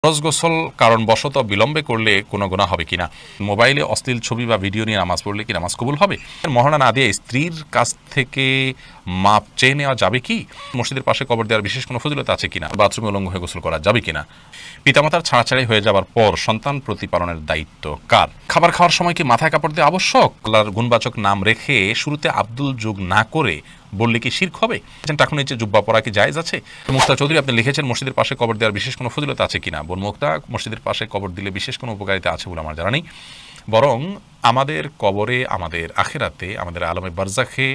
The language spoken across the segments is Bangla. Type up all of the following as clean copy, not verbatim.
ফরজ গোসল কারণবশত বিলম্বে করলে কোনো গুনাহ হবে কিনা, মোবাইলে অশ্লীল ছবি বা ভিডিও নিয়ে নামাজ পড়লে কি নামাজ কবুল হবে, মহারণা না দিয়ে স্ত্রীর কাছ থেকে মাপ চেয়ে নেওয়া যাবে কি, মসজিদের পাশে কবর দেওয়ার বিশেষ কোনো ফজিলত আছে কিনা, বাথরুমে উলঙ্গ হয়ে গোসল করা যাবে কিনা, পিতামাতার ছাড়াছাড়ি হয়ে যাবার পর সন্তান প্রতিপালনের দায়িত্ব কার, খাবার খাওয়ার সময় কি মাথায় কাপড় দিয়ে আবশ্যক, আল্লাহর গুণবাচক নাম রেখে শুরুতে আব্দুল যোগ না করে বললে কি শিরক হবে, টাকুন নিচে জুব্বা পরা কি জায়েজ আছে। মুক্তা চৌধুরী আপনি লিখেছেন মসজিদের পাশে কবর দেওয়ার বিশেষ কোনো ফজিলত আছে কিনা। বোন মুক্তা, মসজিদের পাশে কবর দিলে বিশেষ কোনো উপকারিতা আছে বলে আমার জানা নেই, বরং আমাদের কবরে, আমাদের আখেরাতে, আমাদের আলমে বারজাখে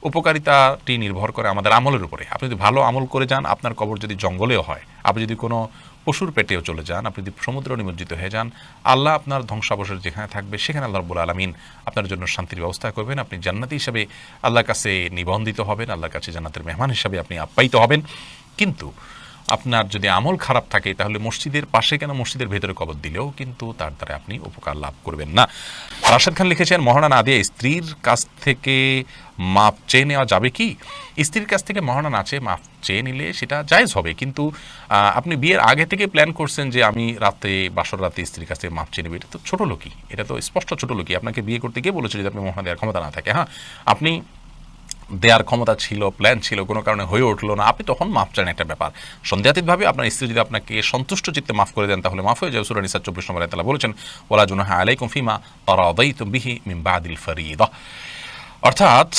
উপকারিতাটি নির্ভর করে আমাদের আমলের উপরে। আপনি যদি ভালো আমল করে যান, আপনার কবর যদি জঙ্গলেও হয়, আপনি যদি কোনো পশুর পেটেও চলে যান, আপনি যদি সমুদ্র নিমজ্জিত হয়ে যান, আল্লাহ আপনার ধ্বংসাবশেষ যেখানে থাকবে সেখানে আল্লাহ রাব্বুল আলামিন আপনার জন্য শান্তির ব্যবস্থা করবেন। আপনি জান্নাতি হিসাবে আল্লাহর কাছে নিবন্ধিত হবেন, আল্লাহর কাছে জান্নাতের মেহমান হিসাবে আপনি আপ্যায়িত হবেন। কিন্তু আপনার যদি আমল খারাপ থাকে তাহলে মসজিদের পাশে কেন, মসজিদের ভেতরে কবর দিলেও কিন্তু তার দ্বারা আপনি উপকার লাভ করবেন না। রাশেদ খান লিখেছেন মহারণা না দিয়ে স্ত্রীর কাছ থেকে মাপ চেয়ে নেওয়া যাবে কি, স্ত্রীর কাছ থেকে মহারণা না চেয়ে মাপ চেয়ে নিলে সেটা জায়েজ হবে, কিন্তু আপনি বিয়ের আগে থেকে প্ল্যান করছেন যে আমি রাতে, বাসর রাতে স্ত্রীর কাছ থেকে মাপ চেয়ে নেব, এটা তো ছোটো লোকই, এটা তো স্পষ্ট ছোটো লোকই। আপনাকে বিয়ে করতে গিয়ে বলেছিল যে আপনি মহারণা দেওয়ার ক্ষমতা না থাকে, হ্যাঁ আপনি দেওয়ার ক্ষমতা ছিল, প্ল্যান ছিল, কোনো কারণে হয়ে উঠলো না, আপনি তখন মাফ চান, একটা ব্যাপার। সন্দেহাতীতভাবে আপনার স্ত্রী যদি আপনাকে সন্তুষ্ট চিত্তে মাফ করে দেন তাহলে মাফ হয়ে যাবে। সূরা নিসা 24 নম্বরে তাআলা বলেছেন ওয়ালা জুনাহা আলাইকুম ফিমা তারাদাইতুম বিহি মিন বাদিল ফরিদা, অর্থাৎ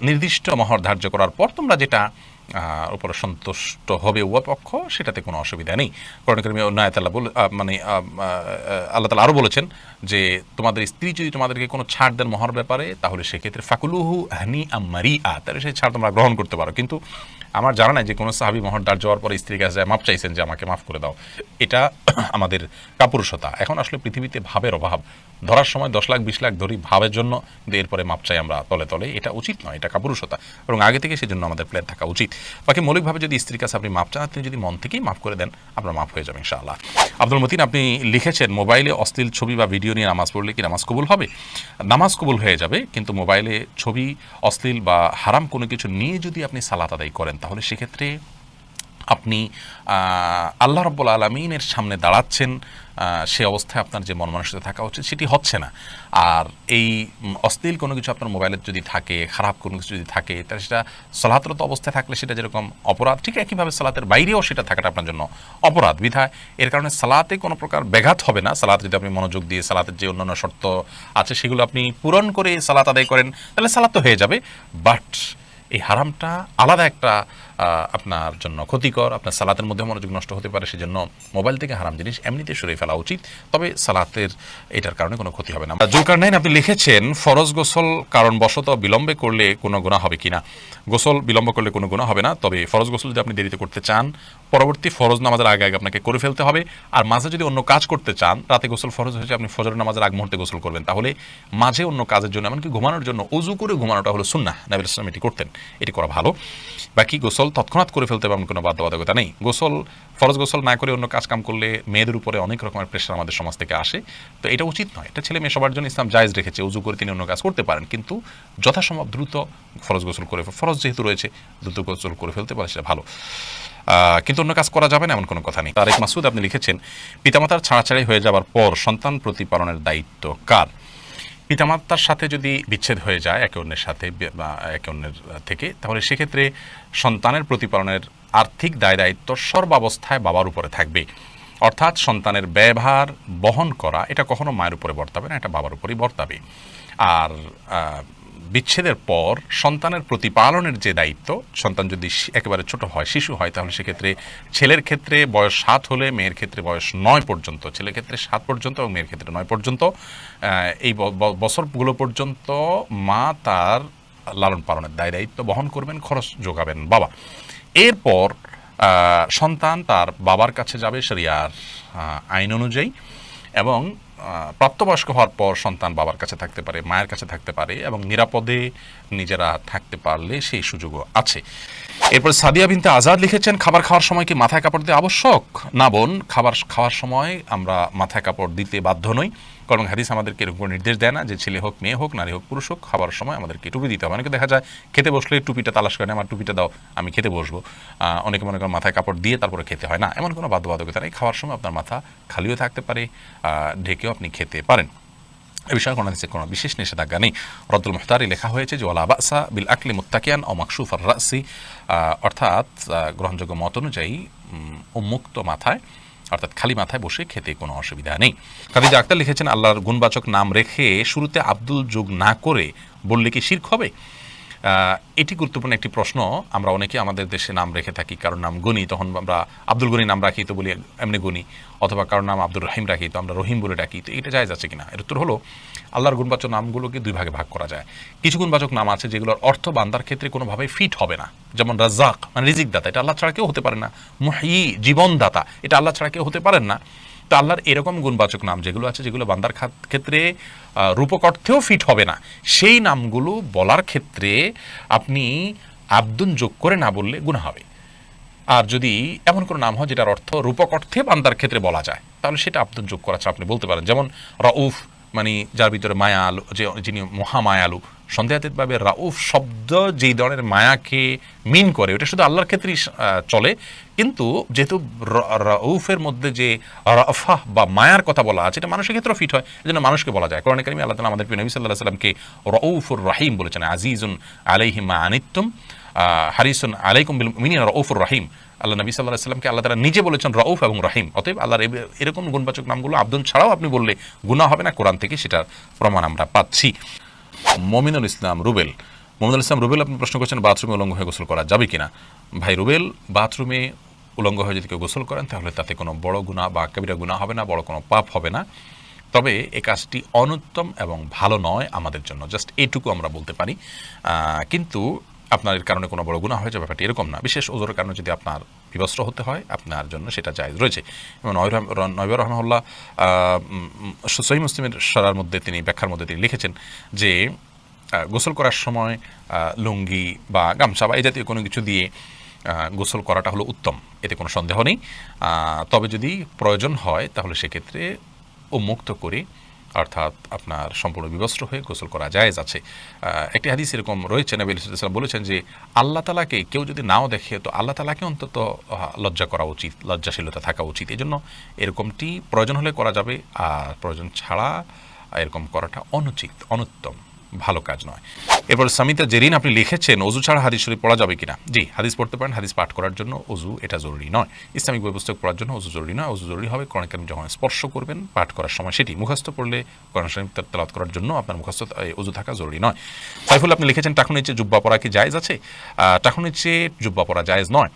নির্দিষ্ট মহর ধার্য করার পর তোমরা যেটা উপরে সন্তুষ্ট হবে উভয় পক্ষ, সেটাতে কোনো অসুবিধা নেই। কোরআন কারীমে অন্য আয়াতে আল্লাহ তাআলা আরও বলেছেন যে তোমাদের স্ত্রী যদি তোমাদেরকে কোনো ছাড় দেন মহর ব্যাপারে, তাহলে সেক্ষেত্রে ফাকুলুহু হানিআম মারিআ, তাহলে সেই ছাড় তোমরা গ্রহণ করতে পারো। কিন্তু আমার জানা নাই যে কোনো সাহাবী মহর ধার্য হওয়ার পরে স্ত্রীর কাছে মাপ চাইছেন যে আমাকে মাফ করে দাও। এটা আমাদের কাপুরুষতা। এখন আসলে পৃথিবীতে ভাবের অভাব, ধরার সময় 10 লাখ 20 লাখ ধরি ভাবের জন্য, কিন্তু এরপরে মাপ চাই আমরা তলে তলে, এটা উচিত নয়, এটা কাপুরুষতা, এবং আগে থেকে সেজন্য আমাদের প্ল্যান থাকা উচিত। বাকি মৌলিকভাবে যদি স্ত্রীর কাছে আপনি মাপ চান, আপনি যদি মন থেকেই মাফ করে দেন, আপনার মাফ হয়ে যাবে ইনশাআল্লাহ। আব্দুল মতিন আপনি লিখেছেন মোবাইলে অশ্লীল ছবি বা ভিডিও নিয়ে নামাজ পড়লে কি নামাজ কবুল হবে। নামাজ কবুল হয়ে যাবে, কিন্তু মোবাইলে ছবি, অশ্লীল বা হারাম কোনো কিছু নিয়ে যদি আপনি সালাত আদায় করেন তাহলে সেক্ষেত্রে আপনি আল্লাহ রাব্বুল আলামিনের সামনে দাঁড়াচ্ছেন, সে অবস্থায় আপনার যে মন মানসিকতা থাকা উচিত সেটি হচ্ছে না। আর এই অশ্লীল কোনো কিছু আপনার মোবাইলে যদি থাকে, খারাপ কোনো কিছু যদি থাকে, তাহলে সেটা সালাতরত অবস্থায় থাকলে সেটা যেরকম অপরাধ, ঠিক একইভাবে সালাতের বাইরেও সেটা থাকাটা আপনার জন্য অপরাধ। বিধায় এর কারণে সালাতে কোনো প্রকার ব্যাঘাত হবে না। সালাত যদি আপনি মনোযোগ দিয়ে সালাতের যে অন্যান্য শর্ত আছে সেগুলো আপনি পূরণ করে সালাত আদায় করেন, তাহলে সালাত তো হয়ে যাবে। বাট এই হারামটা আলাদা একটা আপনার জন্য ক্ষতিকর, আপনার সালাতের মধ্যে মনোযোগ নষ্ট হতে পারে, সেজন্য মোবাইল থেকে হারাম জিনিস এমনিতে সরিয়ে ফেলা উচিত, তবে সালাতের এটার কারণে কোনো ক্ষতি হবে না। জুলকারনাইন আপনি লিখেছেন ফরজ গোসল কারণবশত বিলম্বে করলে কোনো গুনাহ হবে কিনা। গোসল বিলম্ব করলে কোনো গুনাহ হবে না, তবে ফরজ গোসল যদি আপনি দেরিতে করতে চান, পরবর্তী ফরজ নামাজের আগে আগে আপনাকে করে ফেলতে হবে। আর মাঝে যদি অন্য কাজ করতে চান, রাতে গোসল ফরজ হয়েছে, আপনি ফজর নামাজের আগ মুহূর্তে গোসল করবেন, তাহলে মাঝে অন্য কাজের জন্য, এমনকি ঘুমানোর জন্য উযু করে ঘুমানোটা হলো সুন্নাহ, নবী সাল্লাল্লাহু আলাইহি ওয়াসাল্লাম এটি করতেন, এটি করা ভালো। বাকি গোসল তৎক্ষণাৎ করে ফেলতে হবে এমন কোনো বাধ্যবাধকতা নেই। গোসল, ফরজ গোসল না করে অন্য কাজ কাম করলে মেয়েদের উপরে অনেক রকমের প্রেশার আমাদের সমাজ থেকে আসে, তো এটা উচিত নয়। এটা ছেলে মেয়ে সবার জন্য ইসলাম জায়েজ রেখেছে, উযু করে তিনি অন্য কাজ করতে পারেন, কিন্তু যথাসম্ভব দ্রুত ফরজ গোসল করে, ফরজ যেহেতু রয়েছে দ্রুত গোসল করে ফেলতে পারে, সেটা ভালো। কিন্তু অন্য কাজ করা যাবে না এমন কোনো কথা নেই। তারেক মাসুদ আপনি লিখেছেন পিতামাতার ছাড়াছাড়ি হয়ে যাবার পর সন্তান প্রতিপালনের দায়িত্ব কার। পিতামাতার সাথে যদি বিচ্ছেদ হয়ে যায় একে অন্যের সাথে বা একে অন্যের থেকে, তাহলে সেক্ষেত্রে সন্তানের প্রতিপালনের আর্থিক দায় দায়িত্ব সর্বাবস্থায় বাবার উপরে থাকবে। অর্থাৎ সন্তানের ব্যয়ভার বহন করা এটা কখনো মায়ের উপরে বর্তাবে না, এটা বাবার উপরেই বর্তাবে। আর বিচ্ছেদের পর সন্তানের প্রতিপালনের যে দায়িত্ব, সন্তান যদি একেবারে ছোট হয়, শিশু হয়, তাহলে সেক্ষেত্রে ছেলের ক্ষেত্রে বয়স 7 হলে, মেয়ের ক্ষেত্রে বয়স 9 পর্যন্ত, ছেলের ক্ষেত্রে 7 পর্যন্ত এবং মেয়ের ক্ষেত্রে 9 পর্যন্ত, এই বছরগুলো পর্যন্ত মা তার লালন পালনের দায় দায়িত্ব বহন করবেন, খরচ যোগাবেন বাবা। এরপর সন্তান তার বাবার কাছে যাবে শরিয়ার আইন অনুযায়ী, এবং প্রাপ্তবয়স্ক হওয়ার পর সন্তান বাবার কাছে থাকতে পারে, মায়ের কাছে থাকতে পারে, এবং নিরাপদে নিজেরা থাকতে পারলে সেই সুযোগও আছে। এরপর সাদিয়া বিনতে আজাদ লিখেছেন খাবার খাওয়ার সময় কি মাথায় কাপড় দেওয়া আবশ্যক। না বোন, খাবার খাওয়ার সময় আমরা মাথায় কাপড় দিতে বাধ্য নই, কারণ হাদিস আমাদেরকে এরকম নির্দেশ দেয় না যে ছেলে হোক মেয়ে হোক নারী হোক পুরুষ হোক খাবার সময় আমাদেরকে টুপি দিতে হবে। অনেকে দেখা যায় খেতে বসলে টুপিটা তালাশ করে, আমার টুপিটা দাও আমি খেতে বসবো। অনেকে মনে করেন মাথায় কাপড় দিয়ে তারপরে খেতে হয় না, এমন কোনো বাধ্যবাধকতা নেই। খাওয়ার সময় আপনার মাথা খালিও থাকতে পারে, ঢেকেও আপনি খেতে পারেন। এ বিষয়ে কোনো বিশেষ নিষেধাজ্ঞা নেই। রদ্দুল মুহতারি লেখা হয়েছে যে ওয়ালা বাসা বিল আকলি মুত্তাকিয়ান ও মাকসুফার রাসি, অর্থাৎ গ্রহণযোগ্য মত অনুযায়ী উন্মুক্ত মাথায় অর্থাৎ খালি মাথায় বসে খেতে কোনো অসুবিধা নেই। খাদিজা আক্তার লিখেছেন আল্লাহর গুণবাচক নাম রেখে শুরুতে আব্দুল যোগ না করে বললে কি শিরক হবে? এটি গুরুত্বপূর্ণ একটি প্রশ্ন। আমরা অনেকে আমাদের দেশে নাম রেখে থাকি, কারোর নাম গনি তখন আমরা আব্দুল গনি নাম রাখি তো বলি এমনি গনি, অথবা কারোর নাম আব্দুর রহিম রাখি তো আমরা রহিম বলে ডাকি। তো এটা জায়েজ আছে কিনা? এর উত্তর হলো আল্লাহর গুণবাচক নামগুলোকে দুই ভাগে ভাগ করা যায়। কিছু গুণবাচক নাম আছে যেগুলোর অর্থ বান্দার ক্ষেত্রে কোনোভাবে ফিট হবে না, যেমন রাজ্জাক মানে রিজিক দাতা, এটা আল্লাহ ছাড়া কেউ হতে পারে না। মুহয়ি জীবনদাতা, এটা আল্লাহ ছাড়া কেউ হতে পারেন না। তো আল্লাহর এরকম গুণবাচক নাম যেগুলো আছে যেগুলো বান্দার ক্ষেত্রে রূপক অর্থেও ফিট হবে না, সেই নামগুলো বলার ক্ষেত্রে আপনি আব্দুন যোগ করে না বললে গুনাহ হবে। আর যদি এমন কোনো নাম হয় যেটার অর্থ রূপক অর্থে বান্দার ক্ষেত্রে বলা যায় তাহলে সেটা আব্দুন যোগ করা আপনি বলতে পারেন। যেমন রাউফ মানে যার ভিতরে মায়া আলু, যিনি মহামায়ালু। সন্দেহাতীতভাবে রাউফ শব্দ যেই ধরনের মায়াকে মিন করে ওটা শুধু আল্লাহর ক্ষেত্রেই চলে, কিন্তু যেহেতু রাউফের মধ্যে যে রাফাহ বা মায়ার কথা বলা আছে এটা মানুষের ক্ষেত্রেও ফিট হয়, এজন্য মানুষকে বলা যায়। কোরআনে কারিমে আল্লাহ তাআলা আমাদের প্রিয় নবী সাল্লাল্লাহু আলাইহি ওয়াসাল্লামকে রাউফুর রহিম বলেছেন, আজিজুন আলাইহি মা আনিতুম হারিসুন আলাইকুম বিল মুমিনিনা রাউফুর রহিম। আল্লাহ নবী সাল্লাল্লাহু আলাইহি ওয়াসাল্লামকে আল্লাহ তাআলা নিজে বলেছেন রাউফ এবং রহিম। অতএব আল্লাহর এরকম গুণবাচক নামগুলো আব্দুন ছাড়াও আপনি বললে গুনাহ হবে না, কোরআন থেকে সেটার প্রমাণ আমরা পাচ্ছি। মমিনুল ইসলাম রুবেল আপনি প্রশ্ন করছেন বাথরুমে উলঙ্গ হয়ে গোসল করা যাবে কিনা? ভাই রুবেল, বাথরুমে উলঙ্গ হয়ে যদি কেউ গোসল করেন তাহলে তাতে কোনো বড় গুনাহ বা কবিরা গুনাহ হবে না, বড় কোনো পাপ হবে না। তবে এই কাজটি অনুত্তম এবং ভালো নয় আমাদের জন্য, জাস্ট এইটুকু আমরা বলতে পারি। কিন্তু আপনার এর কারণে কোনো বড় গুনাহ হয়ে যাবে ব্যাপারটি এরকম না। বিশেষ ওজোরের কারণে যদি আপনার বিবস্ত্র হতে হয় আপনার জন্য সেটা জায়েজ রয়েছে। এবং নবী রাহমাহুল্লাহ সহিহ মুসলিমের সরার মধ্যে তিনি ব্যাখ্যার মধ্যে তিনি লিখেছেন যে গোসল করার সময় লুঙ্গি বা গামছা বা এই জাতীয় কোনো কিছু দিয়ে গোসল করাটা হলো উত্তম, এতে কোনো সন্দেহ নেই। তবে যদি প্রয়োজন হয় তাহলে সেক্ষেত্রে উন্মুক্ত করে অর্থাৎ আপনার সম্পূর্ণ বিবস্ত্র হয়ে গোসল করা জায়েজ আছে। একটি হাদিস এরকম রয়েছে, নবী সাল্লাল্লাহু আলাইহি ওয়াসাল্লাম বলেছেন যে আল্লাহ তাআলাকে কেউ যদি নাও দেখে তো আল্লাহ তাআলাকে অন্তত লজ্জা করা উচিত, লজ্জাশীলতা থাকা উচিত। এই জন্য এরকমটি প্রয়োজন হলে করা যাবে, আর প্রয়োজন ছাড়া এরকম করাটা অনুচিত, অনুত্তম, ভালো কাজ নয়। এরপর সামিতা জেরিন আপনি লিখেছেন অজু ছাড়া হাদিস শরীফ পড়া যাবে কিনা? জি, হাদিস পড়তে পারেন। হাদিস পাঠ করার জন্য অজু এটা জরুরি নয়। ইসলামিক বই পুস্তক পড়ার জন্য অজু জরুরি নয়। অজু জরুরি হবে কোরআন কারীম যখন স্পর্শ করবেন পাঠ করার সময়, সেটি মুখস্থ পড়লে কোরআন শরীফ তেলাওয়াত করার জন্য আপনার মুখস্থ অজু থাকা জরুরি নয়। সাইফুল আপনি লিখেছেন টাকুনির চেয়ে জুব্বা পরা কি জায়েজ আছে? টাকুনির চেয়ে জুব্বা পরা জায়েজ নয়।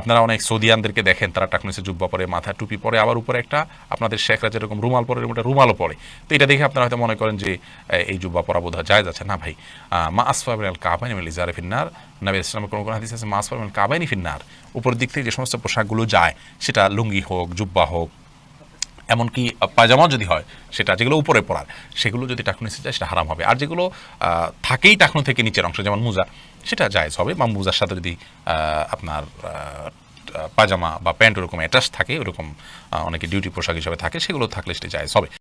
আপনারা অনেক সৌদিয়ানদেরকে দেখেন তারা টাকনিসে জুব্বা পরে, মাথায় টুপি পরে, আবার উপরে একটা আপনাদের শেখরা যেরকম রুমাল পরে এরকম একটা রুমালও পরে। তো এটা দেখে আপনারা হয়তো মনে করেন যে এই জুব্বা পরা বোধহয় জায়েজ আছে। না ভাই, মা আসফা মিনাল কাবাইনি মিনাল ইজারি ফিন্নার, নবী ইসলামের কোনো হাদিস আছে মা আসফা মিনাল কাবাইনি ফিন্নার, উপরের দিক থেকে যে সমস্ত পোশাকগুলো যায় সেটা লুঙ্গি হোক, জুব্বা হোক, এমনকি পায়জামা যদি হয় সেটা যেগুলো উপরে পড়ার সেগুলো যদি টাকনু নিচে যায় সেটা হারাম হবে। আর যেগুলো থাকেই টাকনু থেকে নিচের অংশ যেমন মোজা সেটা জায়েজ হবে, বা মোজার সাথে যদি আপনার পায়জামা বা প্যান্ট ওরকম অ্যাটাচ থাকে, ওরকম অনেকে ডিউটি পোশাক হিসাবে থাকে, সেগুলো থাকলে সেটা জায়েজ হবে।